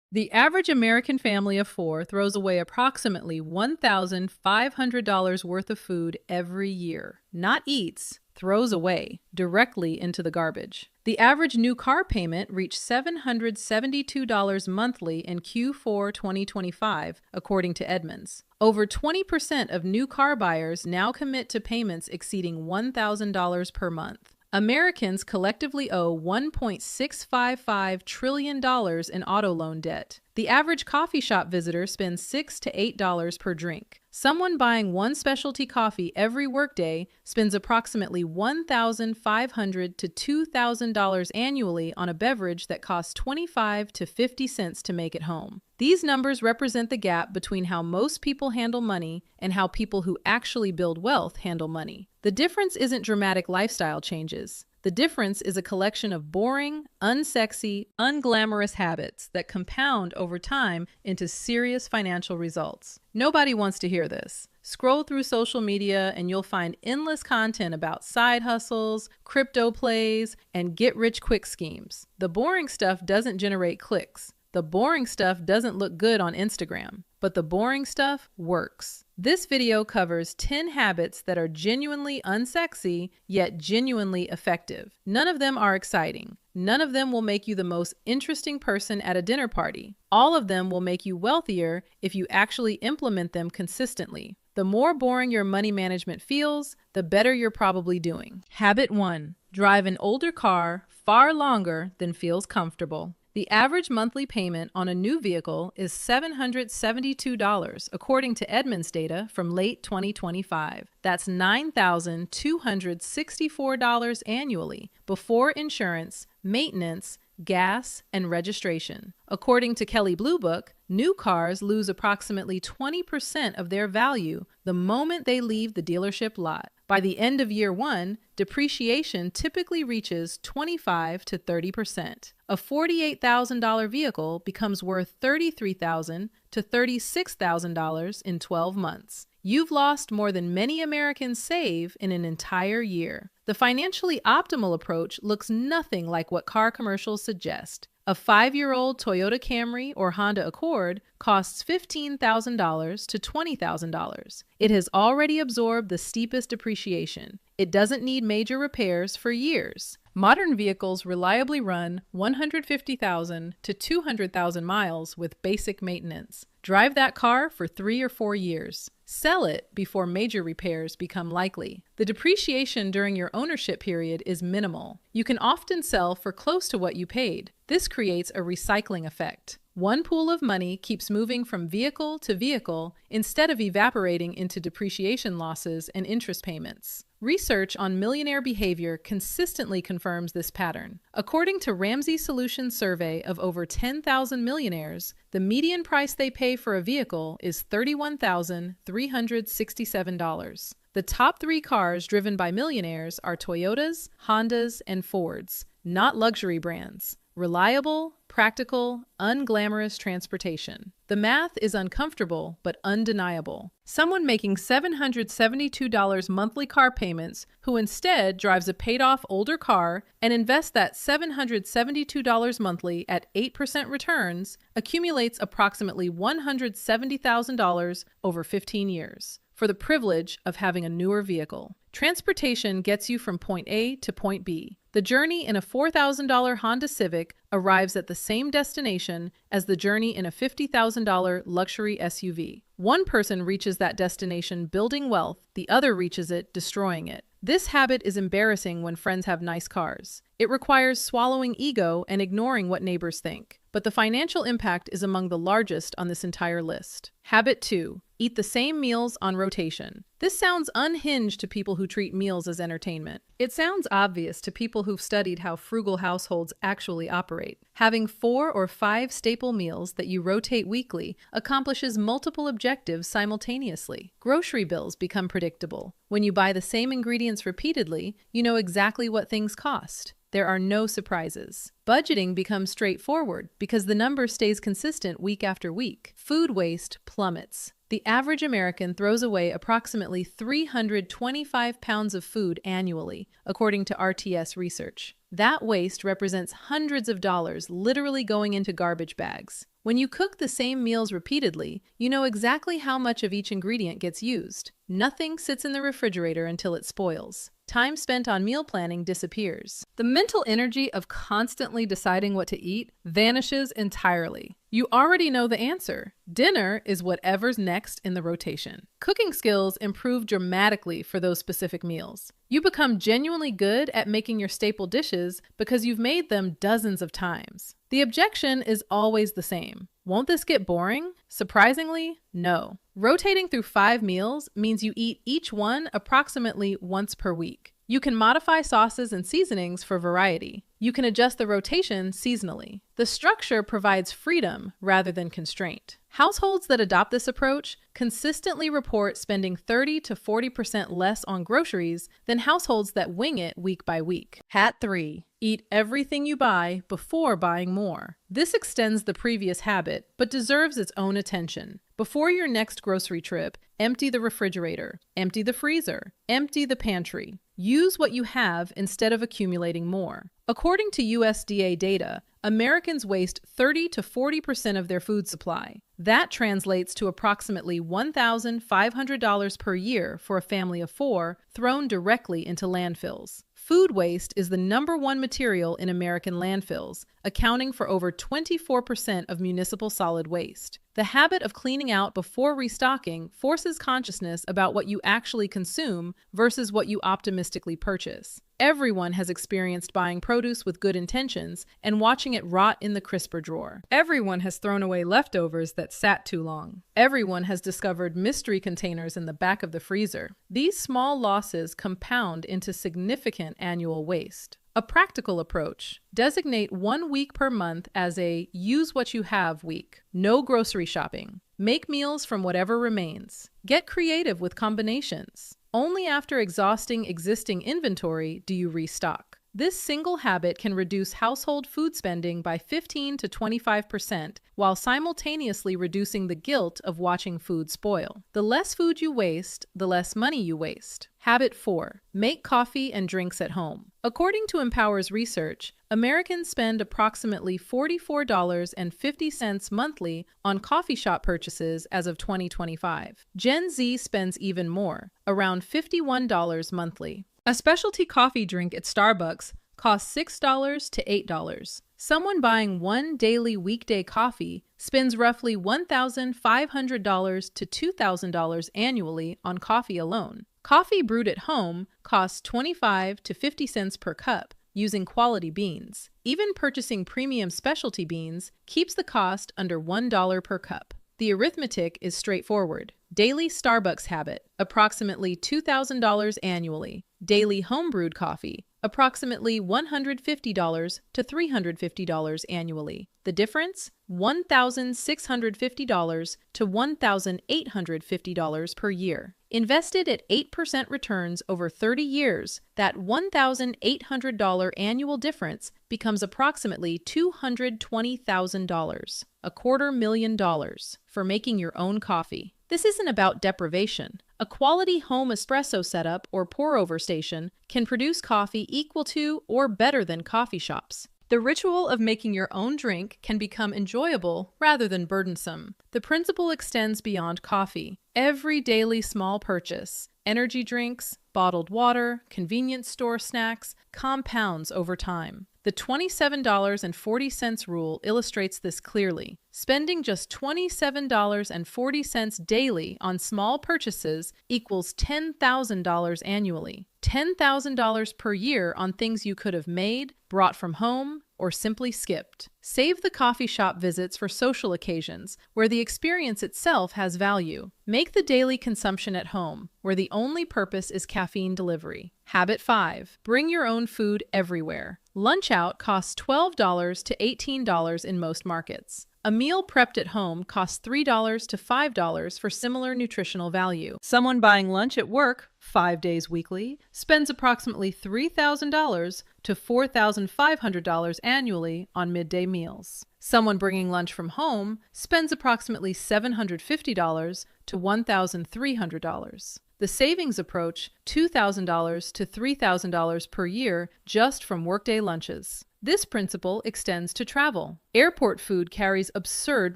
The average American family of four throws away approximately $1,500 worth of food every year. Not eats, throws away, directly into the garbage. The average new car payment reached $772 monthly in Q4 2025, according to Edmunds. Over 20% of new car buyers now commit to payments exceeding $1,000 per month. Americans collectively owe $1.655 trillion in auto loan debt. The average coffee shop visitor spends $6 to $8 per drink. Someone buying one specialty coffee every workday spends approximately $1,500 to $2,000 annually on a beverage that costs 25 to 50 cents to make it home. These numbers represent the gap between how most people handle money and how people who actually build wealth handle money. The difference isn't dramatic lifestyle changes. The difference is a collection of boring, unsexy, unglamorous habits that compound over time into serious financial results. Nobody wants to hear this. Scroll through social media and you'll find endless content about side hustles, crypto plays, and get-rich-quick schemes. The boring stuff doesn't generate clicks. The boring stuff doesn't look good on Instagram, but the boring stuff works. This video covers 10 habits that are genuinely unsexy, yet genuinely effective. None of them are exciting. None of them will make you the most interesting person at a dinner party. All of them will make you wealthier if you actually implement them consistently. The more boring your money management feels, the better you're probably doing. Habit 1. Drive an older car far longer than feels comfortable. The average monthly payment on a new vehicle is $772, according to Edmunds data from late 2025. That's $9,264 annually, before insurance, maintenance, gas, and registration. According to Kelley Blue Book, new cars lose approximately 20% of their value the moment they leave the dealership lot. By the end of year one, depreciation typically reaches 25 to 30%. A $48,000 vehicle becomes worth $33,000 to $36,000 in 12 months. You've lost more than many Americans save in an entire year. The financially optimal approach looks nothing like what car commercials suggest. A 5-year-old Toyota Camry or Honda Accord costs $15,000 to $20,000. It has already absorbed the steepest depreciation. It doesn't need major repairs for years. Modern vehicles reliably run 150,000 to 200,000 miles with basic maintenance. Drive that car for 3 or 4 years. Sell it before major repairs become likely. The depreciation during your ownership period is minimal. You can often sell for close to what you paid. This creates a recycling effect. One pool of money keeps moving from vehicle to vehicle instead of evaporating into depreciation losses and interest payments. Research on millionaire behavior consistently confirms this pattern. According to Ramsey Solutions' survey of over 10,000 millionaires, the median price they pay for a vehicle is $31,367. The top 3 cars driven by millionaires are Toyotas, Hondas, and Fords, not luxury brands. Reliable, practical, unglamorous transportation. The math is uncomfortable but undeniable. Someone making $772 monthly car payments who instead drives a paid-off older car and invests that $772 monthly at 8% returns accumulates approximately $170,000 over 15 years for the privilege of having a newer vehicle. Transportation gets you from point A to point B. The journey in a $4,000 Honda Civic arrives at the same destination as the journey in a $50,000 luxury SUV. One person reaches that destination building wealth, the other reaches it destroying it. This habit is embarrassing when friends have nice cars. It requires swallowing ego and ignoring what neighbors think. But the financial impact is among the largest on this entire list. Habit 2. Eat the same meals on rotation. This sounds unhinged to people who treat meals as entertainment. It sounds obvious to people who've studied how frugal households actually operate. Having 4 or 5 staple meals that you rotate weekly accomplishes multiple objectives simultaneously. Grocery bills become predictable. When you buy the same ingredients repeatedly, you know exactly what things cost. There are no surprises. Budgeting becomes straightforward because the number stays consistent week after week. Food waste plummets. The average American throws away approximately 325 pounds of food annually, according to RTS research. That waste represents hundreds of dollars literally going into garbage bags. When you cook the same meals repeatedly, you know exactly how much of each ingredient gets used. Nothing sits in the refrigerator until it spoils. Time spent on meal planning disappears. The mental energy of constantly deciding what to eat vanishes entirely. You already know the answer. Dinner is whatever's next in the rotation. Cooking skills improve dramatically for those specific meals. You become genuinely good at making your staple dishes because you've made them dozens of times. The objection is always the same. Won't this get boring? Surprisingly, no. Rotating through 5 meals means you eat each one approximately once per week. You can modify sauces and seasonings for variety. You can adjust the rotation seasonally. The structure provides freedom rather than constraint. Households that adopt this approach consistently report spending 30 to 40% less on groceries than households that wing it week by week. Hat 3. Eat everything you buy before buying more. This extends the previous habit, but deserves its own attention. Before your next grocery trip, empty the refrigerator, empty the freezer, empty the pantry. Use what you have instead of accumulating more. According to USDA data, Americans waste 30 to 40% of their food supply. That translates to approximately $1,500 per year for a family of 4 thrown directly into landfills. Food waste is the #1 material in American landfills, accounting for over 24% of municipal solid waste. The habit of cleaning out before restocking forces consciousness about what you actually consume versus what you optimistically purchase. Everyone has experienced buying produce with good intentions and watching it rot in the crisper drawer. Everyone has thrown away leftovers that sat too long. Everyone has discovered mystery containers in the back of the freezer. These small losses compound into significant annual waste. A practical approach: designate 1 week per month as a use what you have week. No grocery shopping. Make meals from whatever remains. Get creative with combinations. Only after exhausting existing inventory do you restock. This single habit can reduce household food spending by 15 to 25% while simultaneously reducing the guilt of watching food spoil. The less food you waste, the less money you waste. Habit 4. Make coffee and drinks at home. According to Empower's research, Americans spend approximately $44.50 monthly on coffee shop purchases as of 2025. Gen Z spends even more, around $51 monthly. A specialty coffee drink at Starbucks costs $6 to $8. Someone buying 1 daily weekday coffee spends roughly $1,500 to $2,000 annually on coffee alone. Coffee brewed at home costs 25 to 50 cents per cup using quality beans. Even purchasing premium specialty beans keeps the cost under $1 per cup. The arithmetic is straightforward. Daily Starbucks habit, approximately $2,000 annually. Daily homebrewed coffee, approximately $150 to $350 annually. The difference? $1,650 to $1,850 per year. Invested at 8% returns over 30 years, that $1,800 annual difference becomes approximately $220,000, $250,000 for making your own coffee. This isn't about deprivation. A quality home espresso setup or pour-over station can produce coffee equal to or better than coffee shops. The ritual of making your own drink can become enjoyable rather than burdensome. The principle extends beyond coffee. Every daily small purchase, energy drinks, bottled water, convenience store snacks, compounds over time. The $27.40 rule illustrates this clearly. Spending just $27.40 daily on small purchases equals $10,000 annually. $10,000 per year on things you could have made, brought from home, or simply skipped. Save the coffee shop visits for social occasions, where the experience itself has value. Make the daily consumption at home, where the only purpose is caffeine delivery. Habit 5. Bring your own food everywhere. Lunch out costs $12 to $18 in most markets. A meal prepped at home costs $3 to $5 for similar nutritional value. Someone buying lunch at work 5 days weekly spends approximately $3,000 to $4,500 annually on midday meals. Someone bringing lunch from home spends approximately $750 to $1,300. The savings approach $2,000 to $3,000 per year just from workday lunches. This principle extends to travel. Airport food carries absurd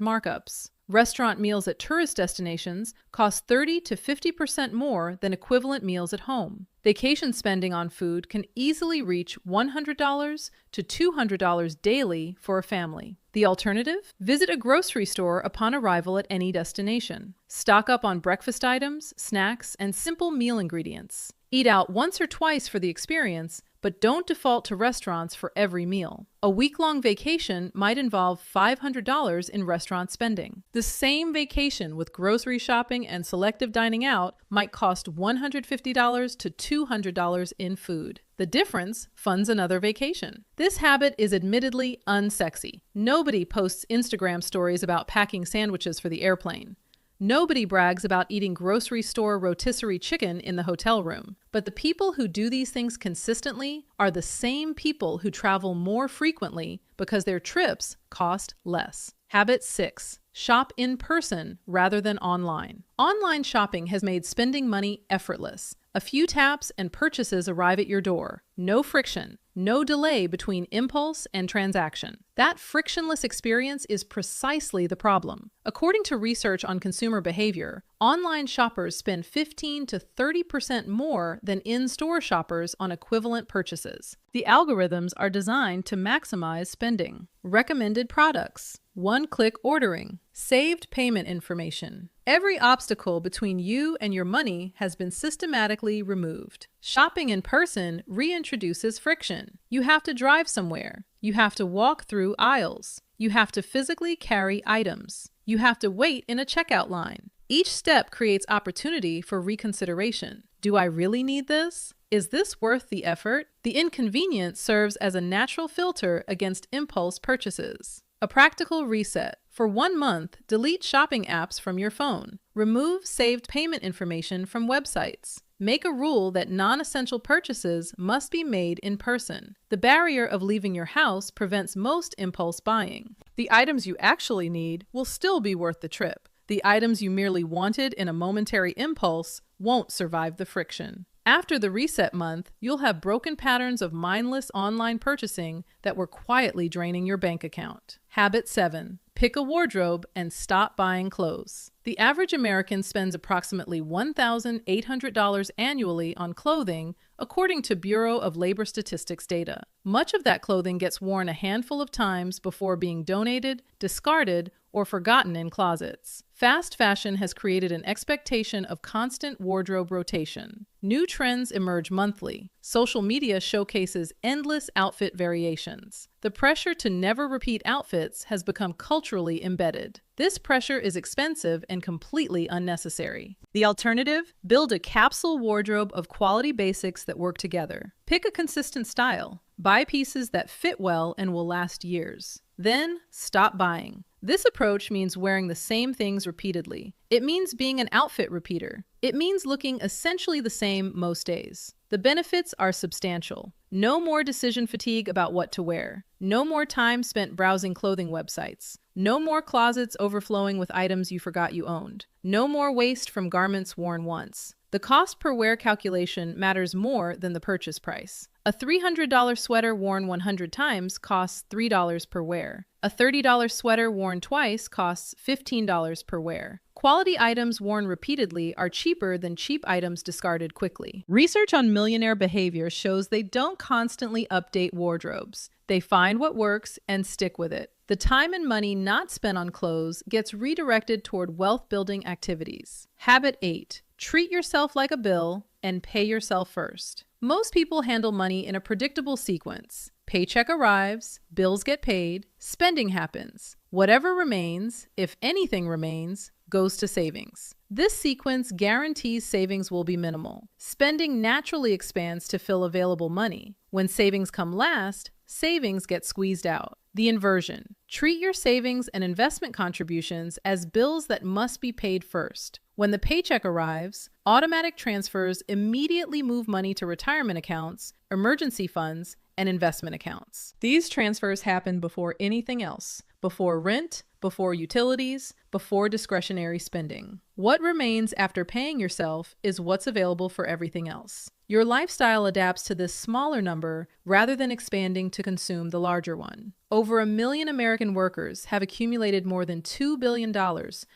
markups. Restaurant meals at tourist destinations cost 30 to 50% more than equivalent meals at home. Vacation spending on food can easily reach $100 to $200 daily for a family. The alternative? Visit a grocery store upon arrival at any destination. Stock up on breakfast items, snacks, and simple meal ingredients. Eat out once or twice for the experience, but don't default to restaurants for every meal. A week-long vacation might involve $500 in restaurant spending. The same vacation with grocery shopping and selective dining out might cost $150 to $200 in food. The difference funds another vacation. This habit is admittedly unsexy. Nobody posts Instagram stories about packing sandwiches for the airplane. Nobody brags about eating grocery store rotisserie chicken in the hotel room. But the people who do these things consistently are the same people who travel more frequently because their trips cost less. Habit 6. Shop in person rather than online. Online shopping has made spending money effortless. A few taps and purchases arrive at your door. No friction, no delay between impulse and transaction. That frictionless experience is precisely the problem. According to research on consumer behavior, online shoppers spend 15 to 30% more than in-store shoppers on equivalent purchases. The algorithms are designed to maximize spending. Recommended products, one-click ordering, saved payment information. Every obstacle between you and your money has been systematically removed. Shopping in person reintroduces friction. You have to drive somewhere. You have to walk through aisles. You have to physically carry items. You have to wait in a checkout line. Each step creates opportunity for reconsideration. Do I really need this? Is this worth the effort? The inconvenience serves as a natural filter against impulse purchases. A practical reset. For 1 month, delete shopping apps from your phone. Remove saved payment information from websites. Make a rule that non-essential purchases must be made in person. The barrier of leaving your house prevents most impulse buying. The items you actually need will still be worth the trip. The items you merely wanted in a momentary impulse won't survive the friction. After the reset month, you'll have broken patterns of mindless online purchasing that were quietly draining your bank account. Habit 7. Pick a wardrobe and stop buying clothes. The average American spends approximately $1,800 annually on clothing, according to Bureau of Labor Statistics data. Much of that clothing gets worn a handful of times before being donated, discarded, or forgotten in closets. Fast fashion has created an expectation of constant wardrobe rotation. New trends emerge monthly. Social media showcases endless outfit variations. The pressure to never repeat outfits has become culturally embedded. This pressure is expensive and completely unnecessary. The alternative? Build a capsule wardrobe of quality basics that work together. Pick a consistent style. Buy pieces that fit well and will last years. Then, stop buying. This approach means wearing the same things repeatedly. It means being an outfit repeater. It means looking essentially the same most days. The benefits are substantial. No more decision fatigue about what to wear. No more time spent browsing clothing websites. No more closets overflowing with items you forgot you owned. No more waste from garments worn once. The cost per wear calculation matters more than the purchase price. A $300 sweater worn 100 times costs $3 per wear. A $30 sweater worn twice costs $15 per wear. Quality items worn repeatedly are cheaper than cheap items discarded quickly. Research on millionaire behavior shows they don't constantly update wardrobes. They find what works and stick with it. The time and money not spent on clothes gets redirected toward wealth-building activities. Habit 8. Treat yourself like a bill and pay yourself first. Most people handle money in a predictable sequence. Paycheck arrives, bills get paid, spending happens. Whatever remains, if anything remains, goes to savings. This sequence guarantees savings will be minimal. Spending naturally expands to fill available money. When savings come last, savings get squeezed out. The inversion. Treat your savings and investment contributions as bills that must be paid first. When the paycheck arrives, automatic transfers immediately move money to retirement accounts, emergency funds, and investment accounts. These transfers happen before anything else, before rent, before utilities, before discretionary spending. What remains after paying yourself is what's available for everything else. Your lifestyle adapts to this smaller number rather than expanding to consume the larger one. Over 1 million American workers have accumulated more than $2 billion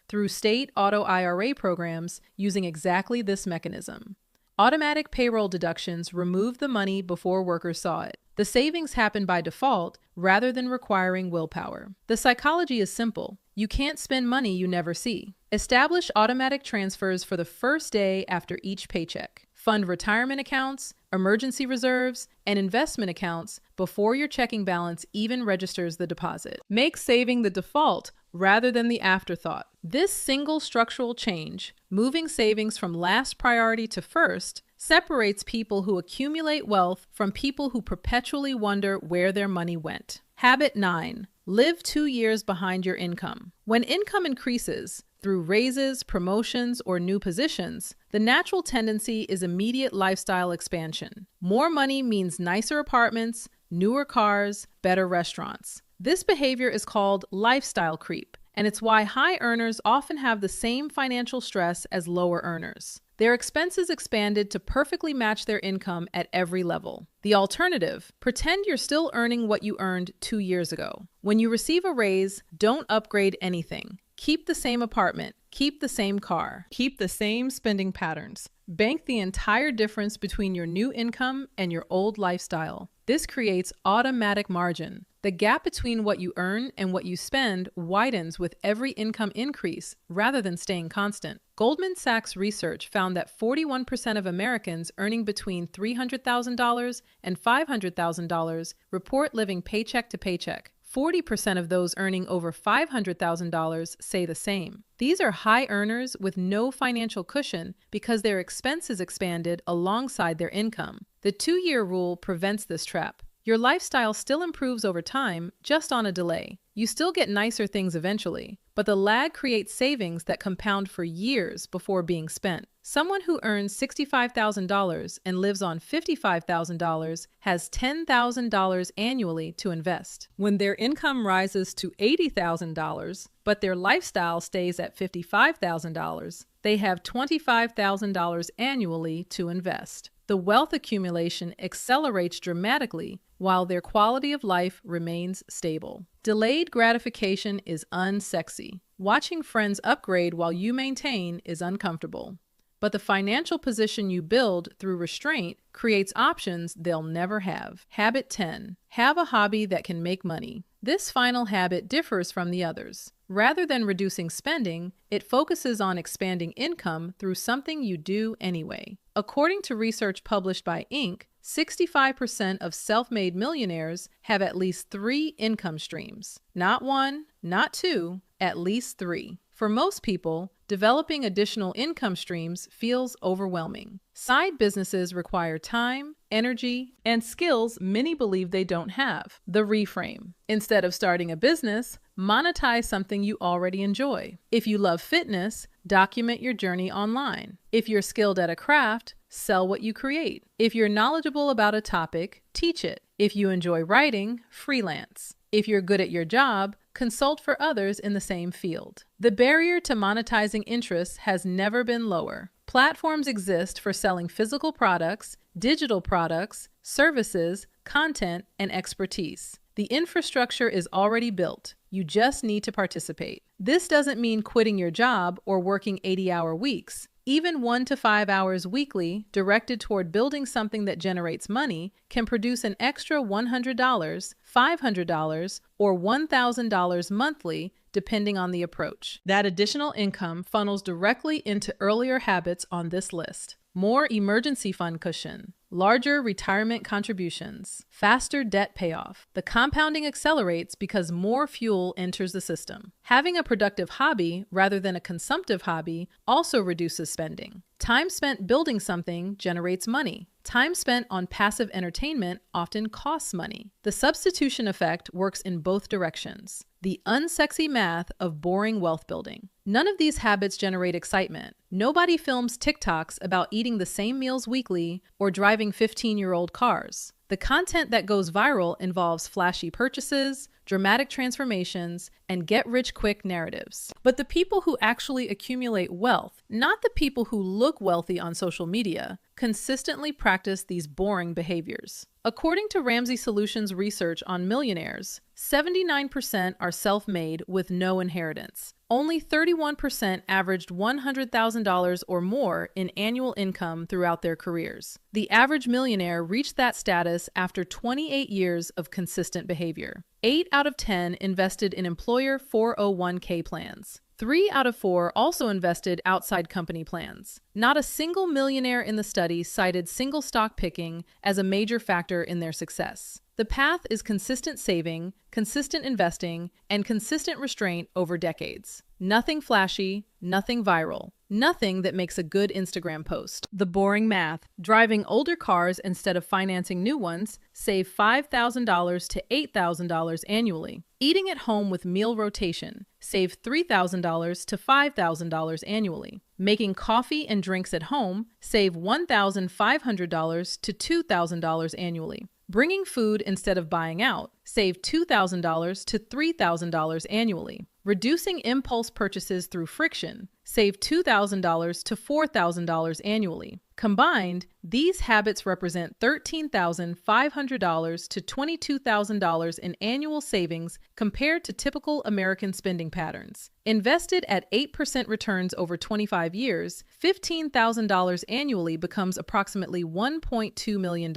through state auto IRA programs using exactly this mechanism. Automatic payroll deductions removed the money before workers saw it. The savings happen by default rather than requiring willpower. The psychology is simple. You can't spend money you never see. Establish automatic transfers for the first day after each paycheck. Fund retirement accounts, emergency reserves, and investment accounts before your checking balance even registers the deposit. Make saving the default rather than the afterthought. This single structural change, moving savings from last priority to first, separates people who accumulate wealth from people who perpetually wonder where their money went. Habit 9. Live 2 years behind your income. When income increases, through raises, promotions, or new positions, the natural tendency is immediate lifestyle expansion. More money means nicer apartments, newer cars, better restaurants. This behavior is called lifestyle creep, and it's why high earners often have the same financial stress as lower earners. Their expenses expanded to perfectly match their income at every level. The alternative: pretend you're still earning what you earned 2 years ago. When you receive a raise, don't upgrade anything. Keep the same apartment, keep the same car, keep the same spending patterns. Bank the entire difference between your new income and your old lifestyle. This creates automatic margin. The gap between what you earn and what you spend widens with every income increase rather than staying constant. Goldman Sachs research found that 41% of Americans earning between $300,000 and $500,000 report living paycheck to paycheck. 40% of those earning over $500,000 say the same. These are high earners with no financial cushion because their expenses expanded alongside their income. The 2-year rule prevents this trap. Your lifestyle still improves over time, just on a delay. You still get nicer things eventually, but the lag creates savings that compound for years before being spent. Someone who earns $65,000 and lives on $55,000 has $10,000 annually to invest. When their income rises to $80,000, but their lifestyle stays at $55,000, they have $25,000 annually to invest. The wealth accumulation accelerates dramatically while their quality of life remains stable. Delayed gratification is unsexy. Watching friends upgrade while you maintain is uncomfortable. But the financial position you build through restraint creates options they'll never have. Habit 10. Have a hobby that can make money. This final habit differs from the others. Rather than reducing spending, it focuses on expanding income through something you do anyway. According to research published by Inc., 65% of self-made millionaires have at least 3 income streams. Not 1, not 2, at least 3. For most people, developing additional income streams feels overwhelming. Side businesses require time, energy, and skills many believe they don't have. The reframe. Instead of starting a business, monetize something you already enjoy. If you love fitness, document your journey online. If you're skilled at a craft, sell what you create. If you're knowledgeable about a topic, teach it. If you enjoy writing, freelance. If you're good at your job, consult for others in the same field. The barrier to monetizing interests has never been lower. Platforms exist for selling physical products, digital products, services, content, and expertise. The infrastructure is already built. You just need to participate. This doesn't mean quitting your job or working 80-hour weeks. Even 1 to 5 hours weekly directed toward building something that generates money can produce an extra $100, $500, or $1,000 monthly, depending on the approach. That additional income funnels directly into earlier habits on this list. More emergency fund cushion, larger retirement contributions, faster debt payoff. The compounding accelerates because more fuel enters the system. Having a productive hobby rather than a consumptive hobby also reduces spending. Time spent building something generates money. Time spent on passive entertainment often costs money. The substitution effect works in both directions. The unsexy math of boring wealth building. None of these habits generate excitement. Nobody films TikToks about eating the same meals weekly or driving 15-year-old cars. The content that goes viral involves flashy purchases, dramatic transformations, and get-rich-quick narratives. But the people who actually accumulate wealth, not the people who look wealthy on social media, Consistently practice these boring behaviors. According to Ramsey Solutions research on millionaires, 79% are self-made with no inheritance. Only 31% averaged $100,000 or more in annual income throughout their careers. The average millionaire reached that status after 28 years of consistent behavior. 8 out of 10 invested in employer 401k plans. 3 out of 4 also invested outside company plans. Not a single millionaire in the study cited single stock picking as a major factor in their success. The path is consistent saving, consistent investing, and consistent restraint over decades. Nothing flashy, nothing viral, nothing that makes a good Instagram post. The boring math. Driving older cars instead of financing new ones, save $5,000 to $8,000 annually. Eating at home with meal rotation, save $3,000 to $5,000 annually. Making coffee and drinks at home, save $1,500 to $2,000 annually. Bringing food instead of buying out, save $2,000 to $3,000 annually. Reducing impulse purchases through friction, save $2,000 to $4,000 annually. Combined, these habits represent $13,500 to $22,000 in annual savings compared to typical American spending patterns. Invested at 8% returns over 25 years, $15,000 annually becomes approximately $1.2 million.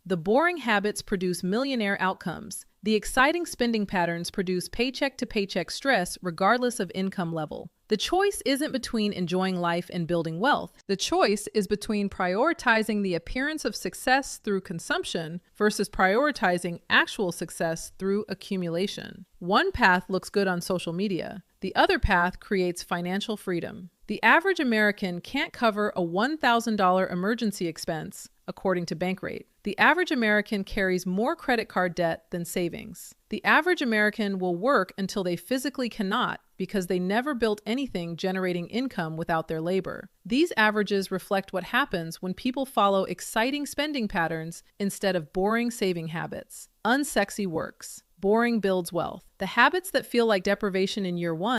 The boring habits produce millionaire outcomes. The exciting spending patterns produce paycheck-to-paycheck stress regardless of income level. The choice isn't between enjoying life and building wealth. The choice is between prioritizing the appearance of success through consumption versus prioritizing actual success through accumulation. One path looks good on social media. The other path creates financial freedom. The average American can't cover a $1,000 emergency expense, according to Bankrate. The average American carries more credit card debt than savings. The average American will work until they physically cannot because they never built anything generating income without their labor. These averages reflect what happens when people follow exciting spending patterns instead of boring saving habits. Unsexy works. Boring builds wealth. The habits that feel like deprivation in year one